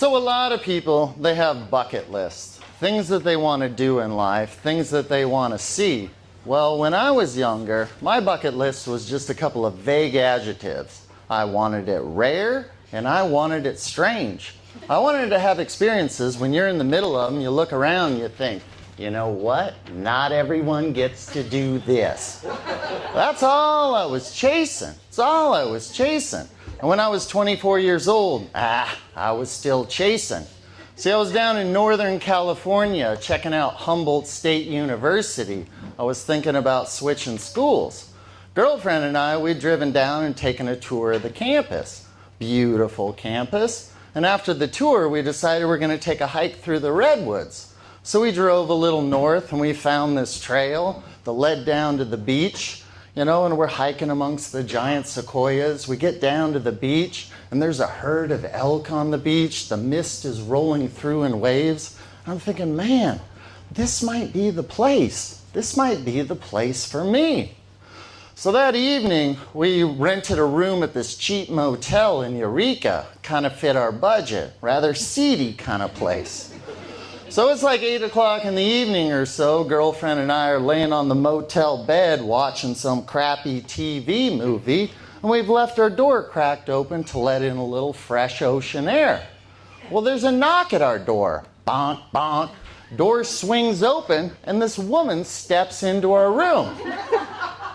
So a lot of people, they have bucket lists, things that they want to do in life, things that they want to see. Well, when I was younger, my bucket list was just a couple of vague adjectives. I wanted it rare and I wanted it strange. I wanted to have experiences when you're in the middle of them, you look around and you think, you know what? Not everyone gets to do this. That's all I was chasing. That's all I was chasing. And when I was 24 years old, I was still chasing. See, I was down in Northern California checking out Humboldt State University. I was thinking about switching schools. Girlfriend and I, we'd driven down and taken a tour of the campus. Beautiful campus. And after the tour, we decided we're going to take a hike through the redwoods. So we drove a little north and we found this trail that led down to the beach. You know, and we're hiking amongst the giant sequoias. We get down to the beach, and there's a herd of elk on the beach. The mist is rolling through in waves. I'm thinking, man, this might be the place. This might be the place for me. So that evening, we rented a room at this cheap motel in Eureka. Kind of fit our budget. Rather seedy kind of place. So it's like 8 o'clock in the evening or so. Girlfriend and I are laying on the motel bed watching some crappy TV movie, and we've left our door cracked open to let in a little fresh ocean air. Well, there's a knock at our door. Bonk, bonk. Door swings open, and this woman steps into our room.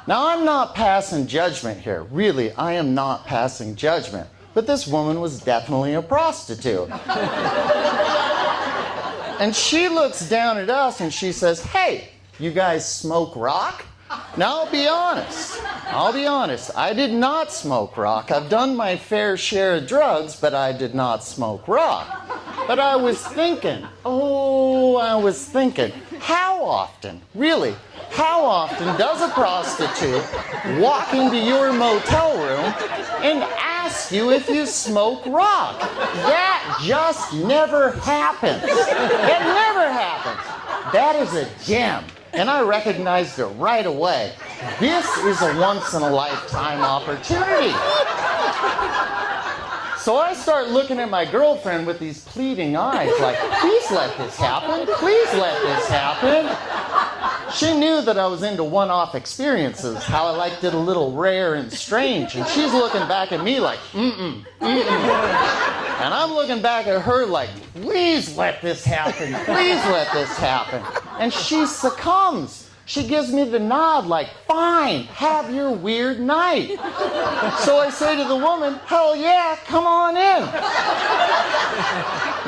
Now, I'm not passing judgment here. Really, I am not passing judgment. But this woman was definitely a prostitute. And she looks down at us and she says, hey, you guys smoke rock? Now, I'll be honest. I did not smoke rock. I've done my fair share of drugs, but I did not smoke rock. But I was thinking, how often, really, how often does a prostitute walk into your motel room and ask you if you smoke rock? That just never happens. It never happens. That is a gem. And I recognized it right away. This is a once-in-a-lifetime opportunity. So I start looking at my girlfriend with these pleading eyes, like, please let this happen. Please let this happen. She knew that I was into one-off experiences, how I liked it a little rare and strange. And she's looking back at me like, mm-mm. And I'm looking back at her like, please let this happen. Please let this happen. And she succumbs. She gives me the nod like, fine, have your weird night. So I say to the woman, hell yeah, come on in.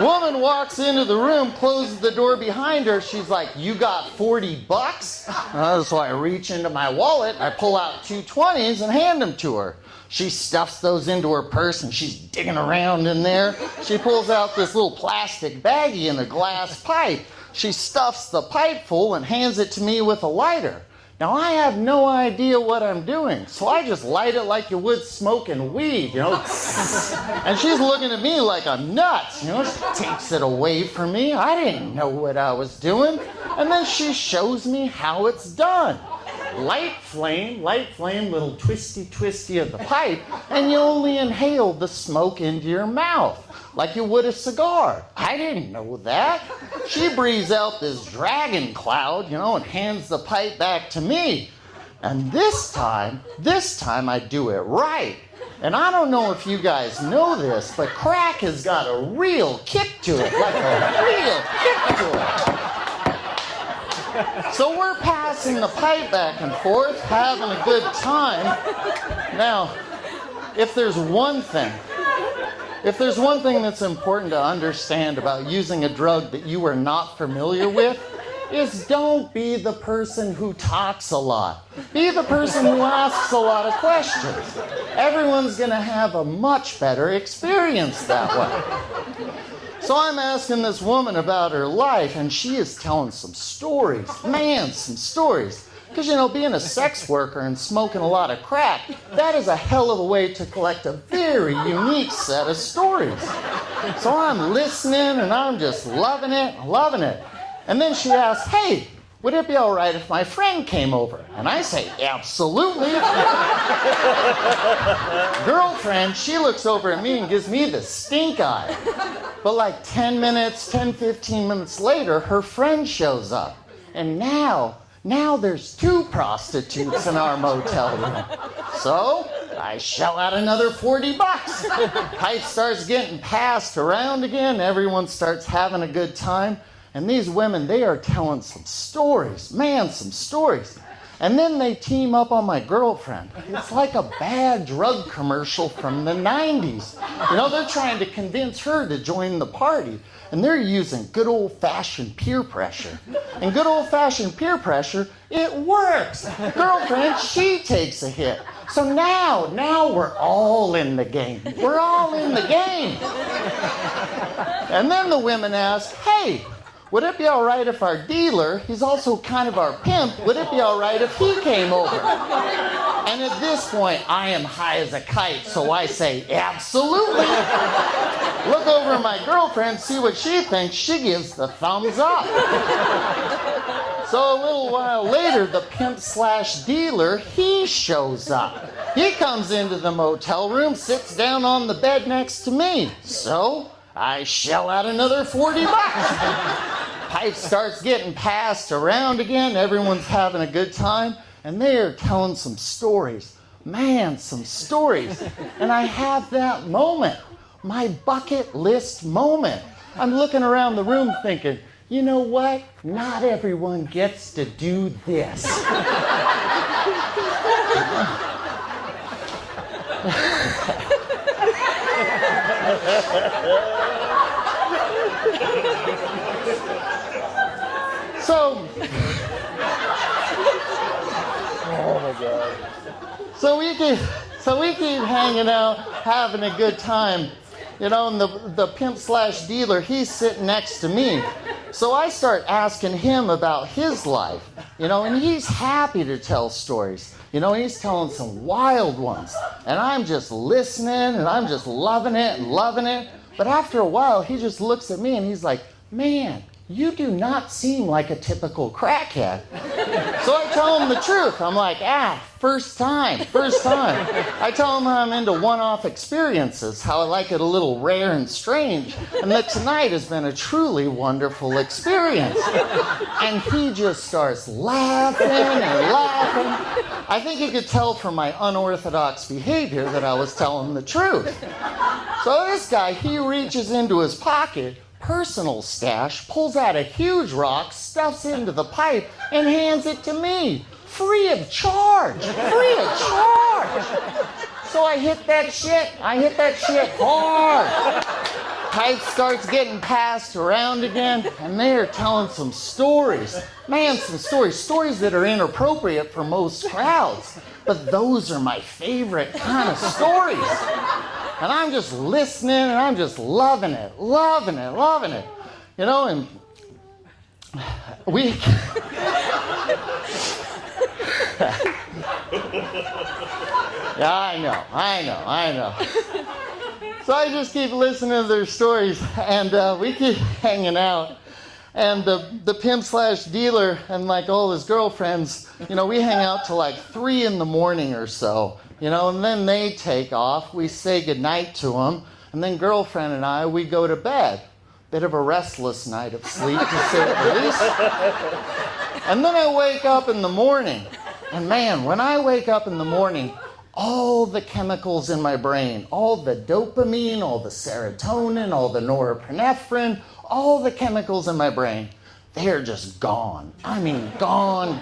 Woman walks into the room, closes the door behind her. She's like, you got $40? So I reach into my wallet, I pull out 2 20s and hand them to her. She stuffs those into her purse and she's digging around in there. She pulls out this little plastic baggie and a glass pipe. She stuffs the pipe full and hands it to me with a lighter. Now, I have no idea what I'm doing, so I just light it like you would smoking weed, you know. And she's looking at me like I'm nuts, you know. She takes it away from me. I didn't know what I was doing. And then she shows me how it's done. Light flame, little twisty of the pipe, and you only inhale the smoke into your mouth, like you would a cigar. I didn't know that. She breathes out this dragon cloud, you know, and hands the pipe back to me. And this time I do it right. And I don't know if you guys know this, but crack has got a real kick to it, like a real kick to it. So we're passing the pipe back and forth, having a good time. Now, if there's one thing that's important to understand about using a drug that you are not familiar with, is don't be the person who talks a lot. Be the person who asks a lot of questions. Everyone's going to have a much better experience that way. So I'm asking this woman about her life, and she is telling some stories. Man, some stories. Because, you know, being a sex worker and smoking a lot of crack, that is a hell of a way to collect a very unique set of stories. So I'm listening, and I'm just loving it. And then she asks, hey, would it be all right if my friend came over? And I say, absolutely. Girlfriend, she looks over at me and gives me the stink eye. But like 15 minutes later, her friend shows up. And now there's 2 prostitutes in our motel room. So I shell out another $40. Pipe starts getting passed around again. Everyone starts having a good time. And these women, they are telling some stories. Man, some stories. And then they team up on my girlfriend. It's like a bad drug commercial from the 90s. You know, they're trying to convince her to join the party. And they're using good old-fashioned peer pressure. And good old-fashioned peer pressure, it works. Girlfriend, she takes a hit. So now we're all in the game. We're all in the game. And then the women ask, hey, would it be all right if our dealer, he's also kind of our pimp, would it be all right if he came over? And at this point, I am high as a kite, so I say, absolutely. Look over at my girlfriend, see what she thinks. She gives the thumbs up. So a little while later, the pimp/dealer, he shows up. He comes into the motel room, sits down on the bed next to me. So I shell out another $40. Pipe starts getting passed around again. Everyone's having a good time. And they are telling some stories. Man, some stories. And I have that moment. My bucket list moment. I'm looking around the room thinking, you know what? Not everyone gets to do this. So, oh my God. So we keep hanging out, having a good time, you know, and the pimp/dealer, he's sitting next to me. So I start asking him about his life, you know, and he's happy to tell stories. You know, he's telling some wild ones. And I'm just listening, and I'm just loving it and loving it. But after a while, he just looks at me and he's like, man, you do not seem like a typical crackhead. So I tell him the truth. I'm like, first time. I tell him I'm into one-off experiences, how I like it a little rare and strange, and that tonight has been a truly wonderful experience. And he just starts laughing and laughing. I think he could tell from my unorthodox behavior that I was telling the truth. So this guy, he reaches into his pocket, personal stash, pulls out a huge rock, stuffs it into the pipe, and hands it to me. Free of charge. So I hit that shit hard. Pipe starts getting passed around again, and they are telling some stories. Man, some stories that are inappropriate for most crowds. But those are my favorite kind of stories. And I'm just listening, and I'm just loving it. You know, and we... Yeah, I know. So I just keep listening to their stories, and we keep hanging out. And the pimp/dealer and like all his girlfriends, you know, we hang out till like 3 a.m. or so, you know, and then they take off. We say goodnight to them, and then girlfriend and I, we go to bed. Bit of a restless night of sleep, to say the least. And then I wake up in the morning, and man, when I wake up in the morning, all the chemicals in my brain, all the dopamine, all the serotonin, all the norepinephrine, all the chemicals in my brain, they're just gone. I mean, gone.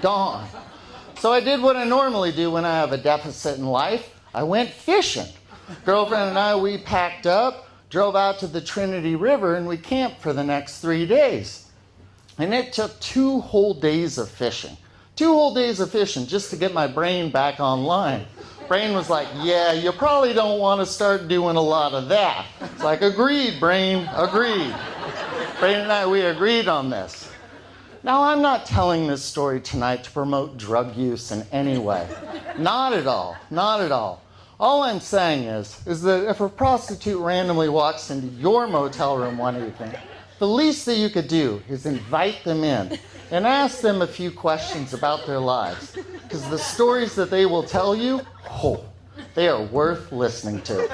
So I did what I normally do when I have a deficit in life. I went fishing. Girlfriend and I, we packed up, drove out to the Trinity River, and we camped for the next 3 days. And it took 2 whole days of fishing. 2 whole days of fishing just to get my brain back online. Brain was like, yeah, you probably don't want to start doing a lot of that. It's like, agreed, brain, agreed. Brain and I, we agreed on this. Now, I'm not telling this story tonight to promote drug use in any way. Not at all. All I'm saying is that if a prostitute randomly walks into your motel room one evening, the least that you could do is invite them in and ask them a few questions about their lives. Because the stories that they will tell you, they are worth listening to.